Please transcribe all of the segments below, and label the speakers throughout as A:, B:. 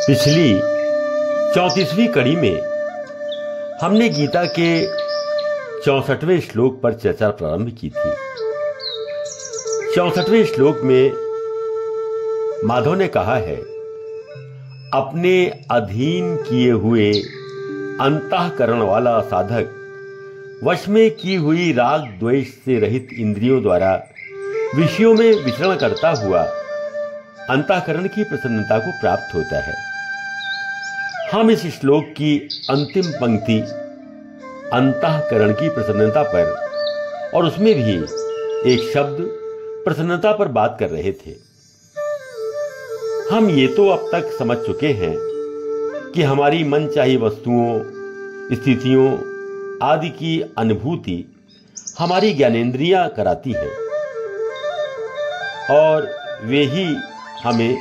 A: पिछली 34वीं कड़ी में हमने गीता के 64वें श्लोक पर चर्चा प्रारंभ की थी। 64वें श्लोक में माधव ने कहा है, अपने अधीन किए हुए अंतःकरण वाला साधक वश में की हुई राग द्वेष से रहित इंद्रियों द्वारा विषयों में विचरण करता हुआ अंतःकरण की प्रसन्नता को प्राप्त होता है। हम इस श्लोक की अंतिम पंक्ति अंतःकरण की प्रसन्नता पर और उसमें भी एक शब्द प्रसन्नता पर बात कर रहे थे। हम ये तो अब तक समझ चुके हैं कि हमारी मनचाही वस्तुओं, स्थितियों आदि की अनुभूति हमारी ज्ञानेंद्रियां कराती है और वे ही हमें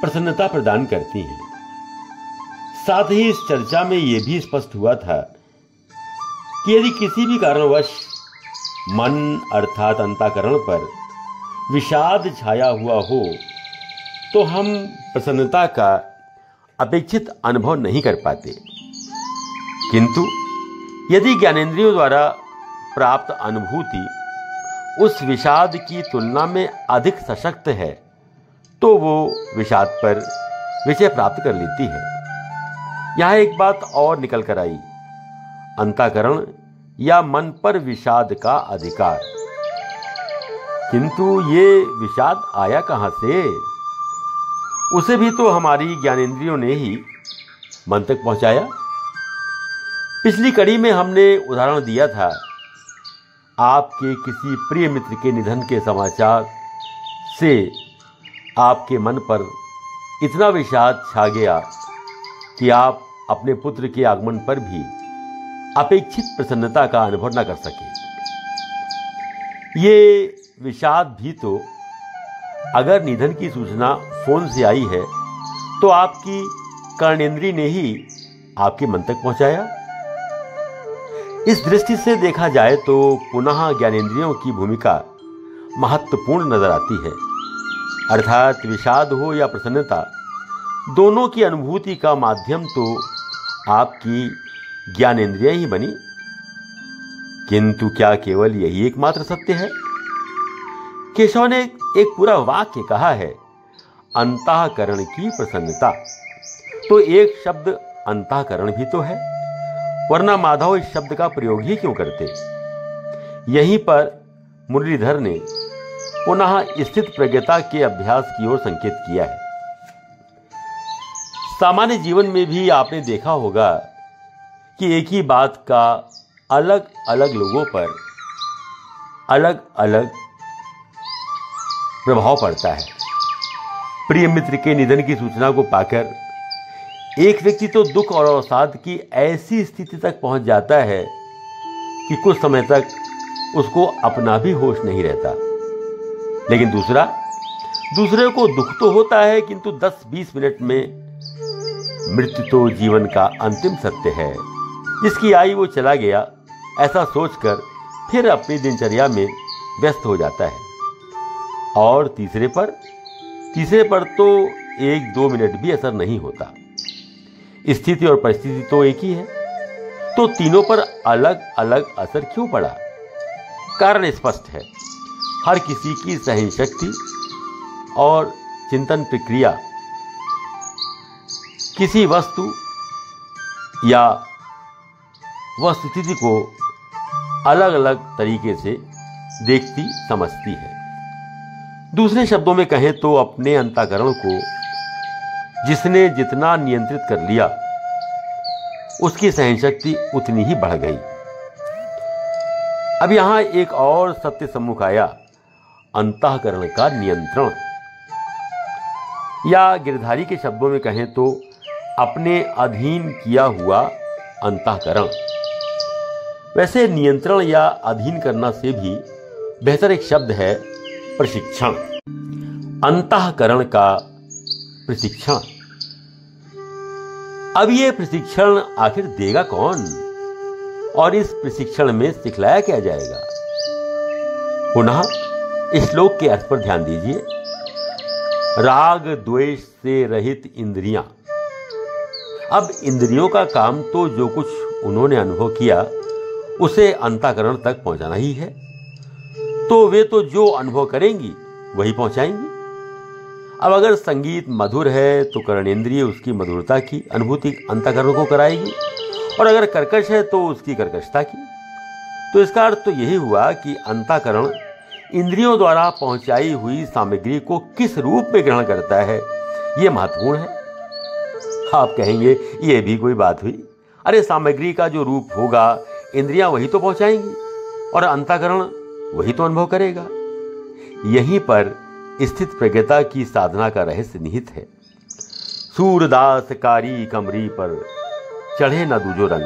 A: प्रसन्नता प्रदान करती हैं। साथ ही इस चर्चा में यह भी स्पष्ट हुआ था कि यदि किसी भी कारणवश मन अर्थात अंतःकरण पर विषाद छाया हुआ हो तो हम प्रसन्नता का अपेक्षित अनुभव नहीं कर पाते, किंतु यदि ज्ञानेंद्रियों द्वारा प्राप्त अनुभूति उस विषाद की तुलना में अधिक सशक्त है तो वो विषाद पर विजय प्राप्त कर लेती है। यहां एक बात और निकल कर आई, अंतःकरण या मन पर विषाद का अधिकार। किंतु ये विषाद आया कहां से? उसे भी तो हमारी ज्ञानेंद्रियों ने ही मन तक पहुंचाया। पिछली कड़ी में हमने उदाहरण दिया था, आपके किसी प्रिय मित्र के निधन के समाचार से आपके मन पर इतना विषाद छा गया कि आप अपने पुत्र के आगमन पर भी अपेक्षित प्रसन्नता का अनुभव न कर सके। ये विषाद भी तो अगर निधन की सूचना फोन से आई है तो आपकी कर्णेंद्रिय ने ही आपके मन तक पहुंचाया। इस दृष्टि से देखा जाए तो पुनः ज्ञानेंद्रियों की भूमिका महत्वपूर्ण नजर आती है। अर्थात विषाद हो या प्रसन्नता, दोनों की अनुभूति का माध्यम तो आपकी ज्ञानेंद्रियां ही बनी। किंतु क्या केवल यही एकमात्र सत्य है? केशव ने एक पूरा वाक्य कहा है, अंतःकरण की प्रसन्नता। तो एक शब्द अंतःकरण भी तो है, वरना माधव इस शब्द का प्रयोग ही क्यों करते? यहीं पर मुरलीधर ने पुनः स्थित प्रज्ञता के अभ्यास की ओर संकेत किया है। सामान्य जीवन में भी आपने देखा होगा कि एक ही बात का अलग अलग लोगों पर अलग अलग प्रभाव पड़ता है। प्रिय मित्र के निधन की सूचना को पाकर एक व्यक्ति तो दुख और अवसाद की ऐसी स्थिति तक पहुंच जाता है कि कुछ समय तक उसको अपना भी होश नहीं रहता। लेकिन दूसरे को दुख तो होता है, किंतु 10-20 मिनट में मृत्यु तो जीवन का अंतिम सत्य है, जिसकी आई वो चला गया, ऐसा सोचकर फिर अपनी दिनचर्या में व्यस्त हो जाता है। और तीसरे पर तो 1-2 मिनट भी असर नहीं होता। स्थिति और परिस्थिति तो एक ही है, तो तीनों पर अलग अलग असर क्यों पड़ा? कारण स्पष्ट है, हर किसी की सहन शक्ति और चिंतन प्रक्रिया किसी वस्तु या वस्तुस्थिति को अलग अलग तरीके से देखती समझती है। दूसरे शब्दों में कहें तो अपने अंतःकरण को जिसने जितना नियंत्रित कर लिया, उसकी सहनशक्ति उतनी ही बढ़ गई। अब यहां एक और सत्य सम्मुख आया, अंतःकरण का नियंत्रण, या गिरधारी के शब्दों में कहें तो अपने अधीन किया हुआ अंतःकरण। वैसे नियंत्रण या अधीन करना से भी बेहतर एक शब्द है प्रशिक्षण। अंतःकरण का प्रशिक्षण। अब ये प्रशिक्षण आखिर देगा कौन और इस प्रशिक्षण में सिखलाया क्या जाएगा? पुनः श्लोक के अर्थ पर ध्यान दीजिए। राग द्वेष से रहित इंद्रियां। अब इंद्रियों का काम तो जो कुछ उन्होंने अनुभव किया उसे अंतःकरण तक पहुंचाना ही है, तो वे तो जो अनुभव करेंगी वही पहुंचाएंगी। अब अगर संगीत मधुर है तो कर्णेंद्रिय उसकी मधुरता की अनुभूति अंतःकरण को कराएगी, और अगर कर्कश है तो उसकी कर्कशता की। तो इसका अर्थ तो यही हुआ कि अंतःकरण इंद्रियों द्वारा पहुंचाई हुई सामग्री को किस रूप में ग्रहण करता है, यह महत्वपूर्ण है। आप कहेंगे यह भी कोई बात हुई? अरे सामग्री का जो रूप होगा इंद्रियां वही तो पहुंचाएंगी और अंतःकरण वही तो अनुभव करेगा। यहीं पर स्थित प्रज्ञता की साधना का रहस्य निहित है। सूरदास कारी कमरी पर चढ़े न दूजो रंग,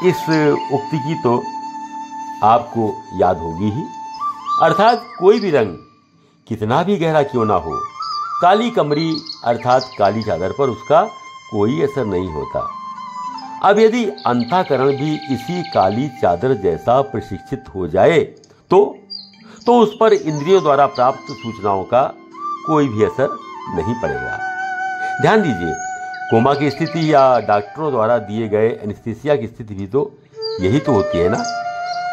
A: इस उक्ति की तो आपको याद होगी ही। अर्थात कोई भी रंग कितना भी गहरा क्यों ना हो, काली कमरी अर्थात काली चादर पर उसका कोई असर नहीं होता। अब यदि अंतःकरण भी इसी काली चादर जैसा प्रशिक्षित हो जाए तो उस पर इंद्रियों द्वारा प्राप्त सूचनाओं का कोई भी असर नहीं पड़ेगा। ध्यान दीजिए, कोमा की स्थिति या डॉक्टरों द्वारा दिए गए एनेस्थीसिया की स्थिति भी तो यही तो होती है ना।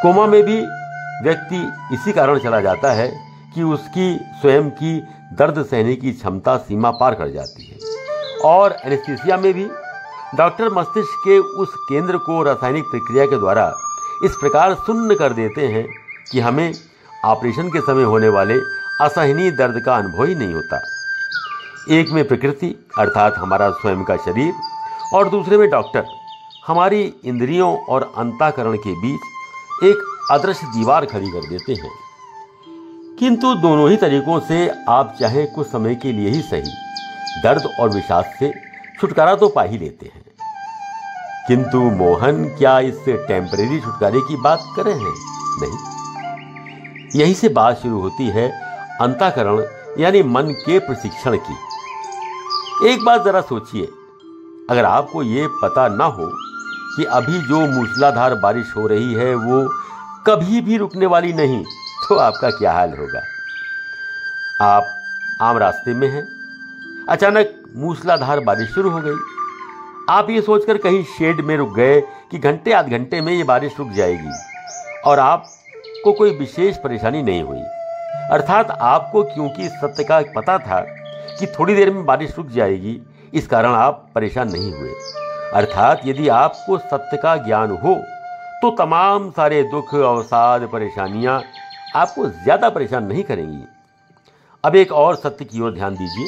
A: कोमा में भी व्यक्ति इसी कारण चला जाता है कि उसकी स्वयं की दर्द सहने की क्षमता सीमा पार कर जाती है, और एनेस्थीसिया में भी डॉक्टर मस्तिष्क के उस केंद्र को रासायनिक प्रक्रिया के द्वारा इस प्रकार सुन्न कर देते हैं कि हमें ऑपरेशन के समय होने वाले असहनीय दर्द का अनुभव ही नहीं होता। एक में प्रकृति अर्थात हमारा स्वयं का शरीर, और दूसरे में डॉक्टर हमारी इंद्रियों और अंतःकरण के बीच एक अदृश्य दीवार खड़ी कर देते हैं। किंतु दोनों ही तरीकों से आप चाहे कुछ समय के लिए ही सही दर्द और विषाद से छुटकारा तो पा ही लेते हैं। किंतु मोहन क्या इस टेम्परेरी छुटकारे की बात कर रहे हैं? नहीं। यहीं से बात शुरू होती है अंतःकरण यानी मन के प्रशिक्षण की। एक बात जरा सोचिए, अगर आपको ये पता ना हो कि अभी जो मूसलाधार बारिश हो रही है वो कभी भी रुकने वाली नहीं, तो आपका क्या हाल होगा? आप आम रास्ते में हैं, अचानक मूसलाधार बारिश शुरू हो गई। आप ये सोचकर कहीं शेड में रुक गए कि घंटे आध घंटे में ये बारिश रुक जाएगी, और आपको कोई विशेष परेशानी नहीं हुई। अर्थात आपको क्योंकि सत्य का पता था कि थोड़ी देर में बारिश रुक जाएगी, इस कारण आप परेशान नहीं हुए। अर्थात यदि आपको सत्य का ज्ञान हो तो तमाम सारे दुख, अवसाद, परेशानियां आपको ज्यादा परेशान नहीं करेंगी। अब एक और सत्य की ओर ध्यान दीजिए।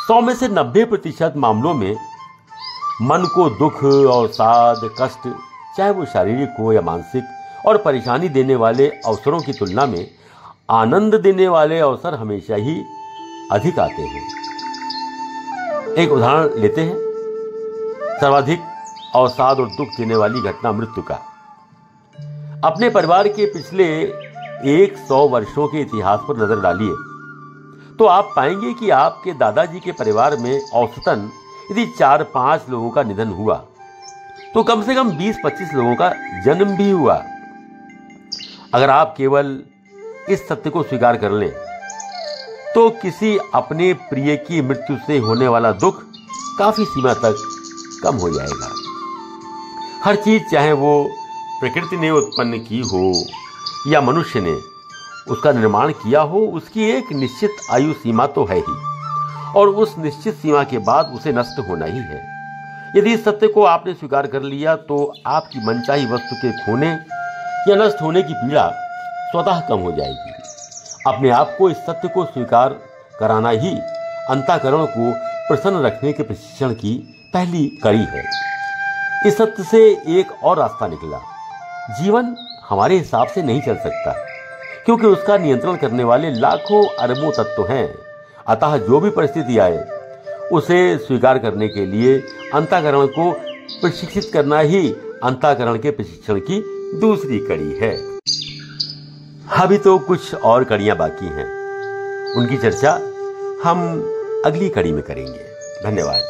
A: 100 में से 90% मामलों में मन को दुख, अवसाद, कष्ट, चाहे वो शारीरिक हो या मानसिक, और परेशानी देने वाले अवसरों की तुलना में आनंद देने वाले अवसर हमेशा ही अधिक आते हैं। एक उदाहरण लेते हैं। सर्वाधिक अवसाद और दुख देने वाली घटना मृत्यु का। अपने परिवार के पिछले 100 वर्षों के इतिहास पर नजर डालिए तो आप पाएंगे कि आपके दादाजी के परिवार में औसतन यदि 4-5 लोगों का निधन हुआ तो कम से कम 20-25 लोगों का जन्म भी हुआ। अगर आप केवल इस सत्य को स्वीकार कर लें तो किसी अपने प्रिय की मृत्यु से होने वाला दुख काफी सीमा तक कम हो जाएगा। हर चीज, चाहे वो प्रकृति ने उत्पन्न की हो या मनुष्य ने उसका निर्माण किया हो, उसकी एक निश्चित आयु सीमा तो है ही, और उस निश्चित सीमा के बाद उसे नष्ट होना ही है। यदि इस सत्य को आपने स्वीकार कर लिया तो आपकी मनचाही वस्तु के खोने या नष्ट होने की पीड़ा स्वतः कम हो जाएगी। अपने आप को इस सत्य को स्वीकार कराना ही अंतःकरण को प्रसन्न रखने के प्रशिक्षण की पहली कड़ी है। इस सत्य से एक और रास्ता निकला। जीवन हमारे हिसाब से नहीं चल सकता क्योंकि उसका नियंत्रण करने वाले लाखों अरबों तत्व हैं। अतः जो भी परिस्थिति आए उसे स्वीकार करने के लिए अंतःकरण को प्रशिक्षित करना ही अंतःकरण के प्रशिक्षण की दूसरी कड़ी है। अभी तो कुछ और कड़ियां बाकी हैं, उनकी चर्चा हम अगली कड़ी में करेंगे। धन्यवाद।